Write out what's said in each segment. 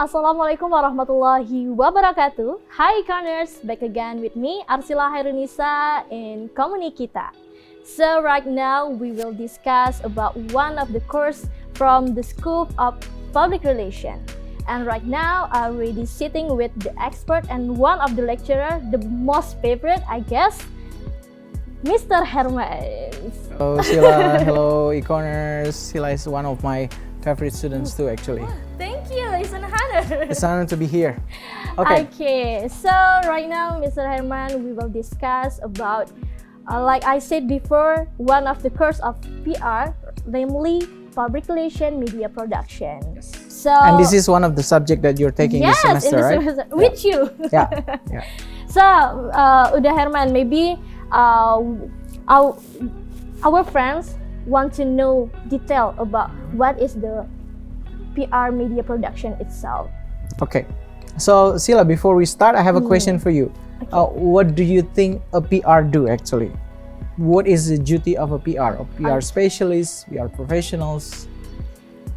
Assalamualaikum warahmatullahi wabarakatuh. Hi Ikoners, back again with me Arsila Hairunisa in Komunikita. So right now we will discuss about one of the course from the School of Public Relations. And right now I'm already sitting with the expert and one of the lecturer, the most favorite I guess, Mr. Herman. Hello Sila, hello Ikoners. Sila is one of my favorite students too actually. Thank you, it's an honor. It's an honor to be here. Okay, so right now Mr. Herman, we will discuss about, like I said before, one of the course of PR, namely Public Relation Media Production. Yes. So, and this is one of the subject that you're taking this semester, right? Semester, with you. Yeah. Yeah. So, Uda Herman, maybe our friends want to know detail about what is the PR media production itself. Okay. So Sila, before we start, I have a question for you. Okay. What do you think a PR do actually? What is the duty of a PR? A PR specialist, PR professionals?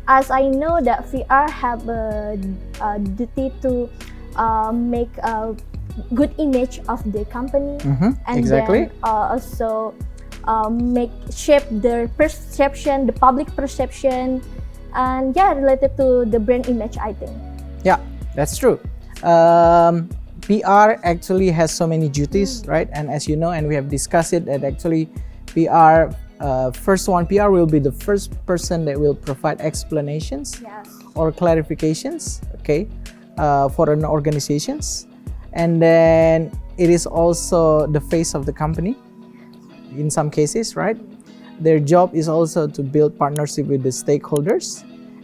As I know that PR have a duty to make a good image of the company, and exactly. then also shape their perception, the public perception, and yeah, related to the brand image, I think. Yeah, that's true. PR actually has so many duties, right? And as you know, and we have discussed it, that actually PR, PR will be the first person that will provide explanations or clarifications, okay, for an organizations. And then it is also the face of the company in some cases, right? Their job is also to build partnership with the stakeholders.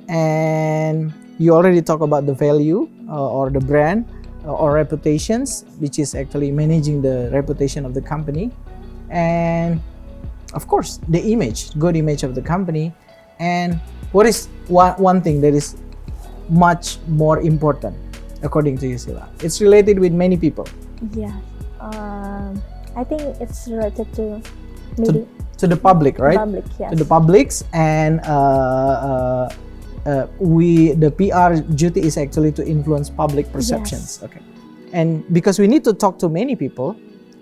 And you already talk about the value or the brand or reputations, which is actually managing the reputation of the company. And of course, the image, good image of the company. And what is one thing that is much more important, according to you, Sila? It's related with many people. Yeah, I think it's related to the public, right? Public, yes. To the publics, and the PR duty is actually to influence public perceptions. Yes. Okay, and because we need to talk to many people,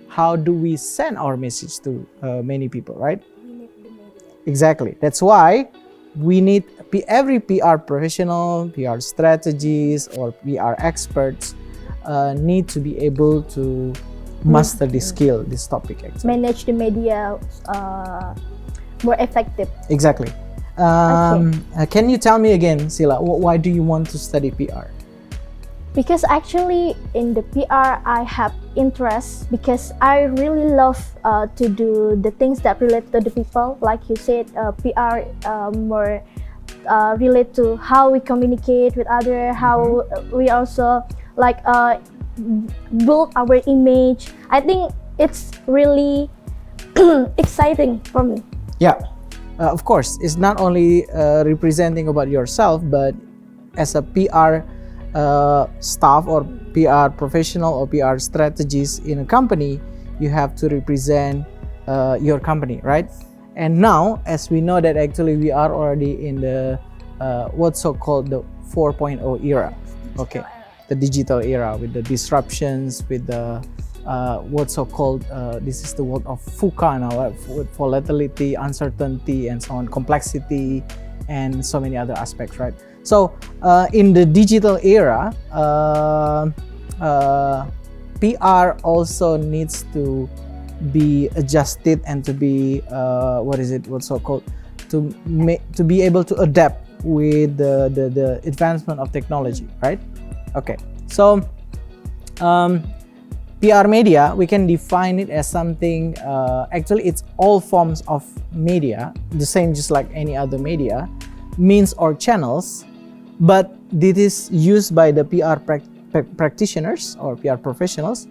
how do we send our message to many people, right? We need the media. Exactly. That's why we need every PR professional, PR strategists, or PR experts need to be able to master this skill, this topic actually. Manage the media more effective. Exactly. Can you tell me again, Sila, why do you want to study PR? Because actually in the PR I have interest, because I really love to do the things that relate to the people. Like you said, PR more relate to how we communicate with others, how we also like build our image. I think it's really exciting for me. Yeah, of course, it's not only representing about yourself, but as a PR staff or PR professional or PR strategist in a company, you have to represent your company, right? And now, as we know that actually we are already in the what's so-called the 4.0 era, okay, the digital era, with the disruptions, with the what's so-called this is the word of VUCA now, with volatility, uncertainty, and so on, complexity, and so many other aspects, right? So in the digital era, PR also needs to be adjusted and to be what's so called to be able to adapt with the advancement of technology, right? Okay, so PR media, we can define it as something, actually it's all forms of media, the same just like any other media, means or channels, but this is used by the PR practitioners or PR professionals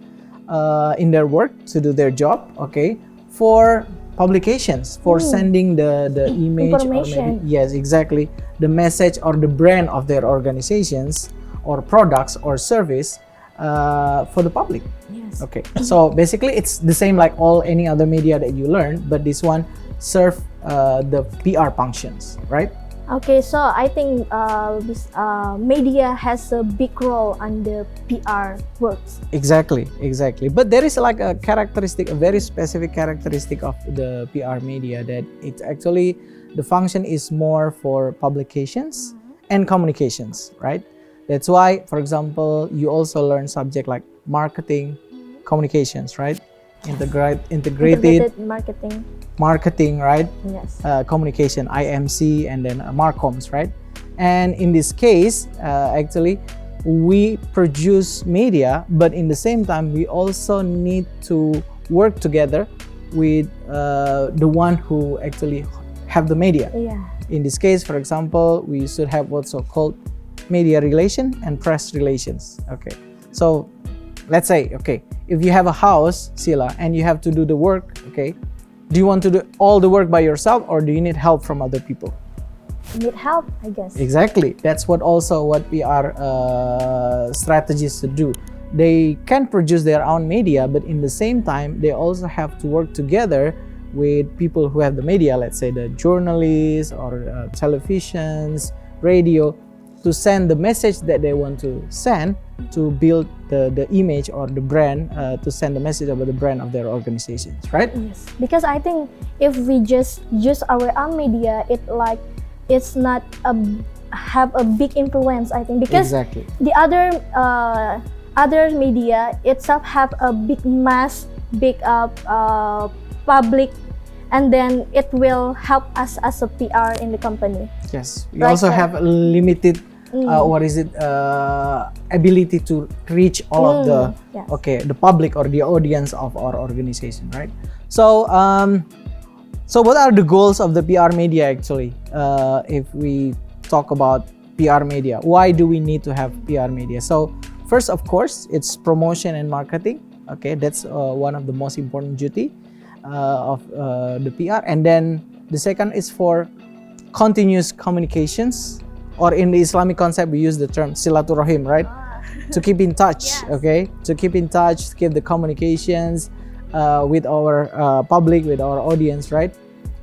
in their work to do their job, okay, for publications, for sending the image, information. Or maybe, yes, exactly, the message or the brand of their organizations or products or service for the public. Yes. Okay, so basically it's the same like any other media that you learn, but this one serve the PR functions, right? Okay, so I think media has a big role on the PR works. Exactly. But there is like a characteristic, a very specific characteristic of the PR media, that it's actually the function is more for publications and communications, right? That's why, for example, you also learn subject like marketing, communications, right? Integrated marketing, right? Yes. Communication, IMC, and then Marcoms, right? And in this case, actually, we produce media, but in the same time, we also need to work together with the one who actually have the media. Yeah. In this case, for example, we should have what's so called media relation and press relations. Okay, so let's say, okay, if you have a house, Sila, and you have to do the work, okay, do you want to do all the work by yourself, or do you need help from other people? Need help, I guess. Exactly. That's what PR strategists to do. They can produce their own media, but in the same time, they also have to work together with people who have the media, let's say the journalists or televisions, radio, to send the message that they want to send, to build the image or the brand, to send the message about the brand of their organizations, right? Yes, because I think if we just use our own media, it's not have a big influence, I think, because exactly. the other media itself have a big mass, big public, and then it will help us as a PR in the company. Yes, we also have a limited ability to reach all of the yes. the public or the audience of our organization, right? So so what are the goals of the PR media actually? If we talk about PR media, why do we need to have PR media? So first, of course, it's promotion and marketing. Okay, that's one of the most important duty of the PR. And then the second is for continuous communications, or in the Islamic concept, we use the term silaturahim, right? To keep in touch, yes. Okay? To keep in touch, to keep the communications with our public, with our audience, right?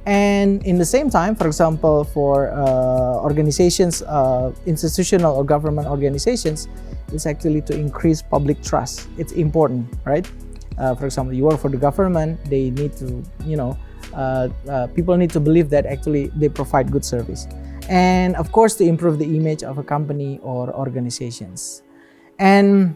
And in the same time, for example, for organizations, institutional or government organizations, it's actually to increase public trust. It's important, right? For example, you work for the government, they need to, people need to believe that actually they provide good service. And of course, to improve the image of a company or organizations. And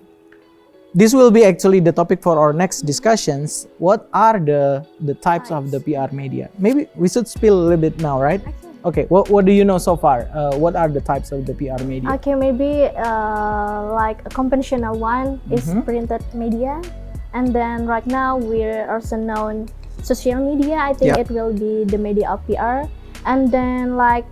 this will be actually the topic for our next discussions. What are the types of the PR media? Maybe we should spill a little bit now, right? Okay, what do you know so far? What are the types of the PR media? Okay, maybe like a conventional one is printed media. And then right now we're also known social media. I think it will be the media of PR. And then like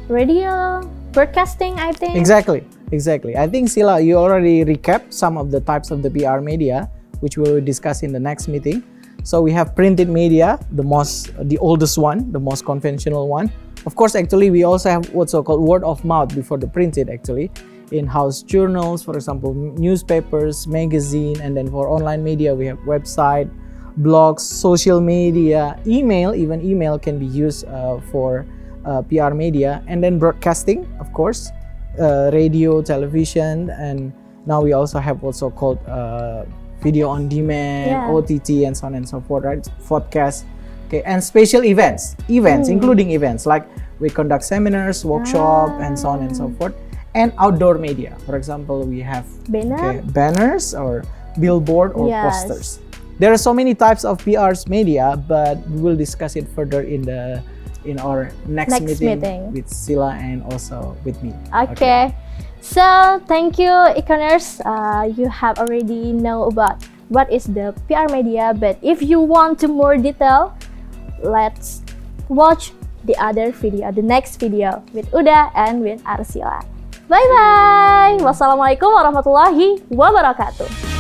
radio, broadcasting, I think. Exactly. I think Sila, you already recapped some of the types of the PR media, which we will discuss in the next meeting. So we have printed media, the oldest one, the most conventional one. Of course, actually, we also have what's so-called word of mouth before the printed, actually. In-house journals, for example, newspapers, magazine, and then for online media, we have website, blogs, social media, email. Even email can be used for PR media, and then broadcasting, of course, radio, television, and now we also have what's so-called video on demand, OTT, and so on and so forth, right? Podcast, okay, and special events, including events like we conduct seminars, workshop, and so on and so forth. And outdoor media, for example, we have banners or billboard or posters. There are so many types of PR's media, but we will discuss it further in our next meeting with Sila and also with me. Okay. So thank you, Ikoners. You have already know about what is the PR media, but if you want to more detail, let's watch the other video, the next video with Uda and with Arsila. Bye bye. Wassalamualaikum warahmatullahi wabarakatuh.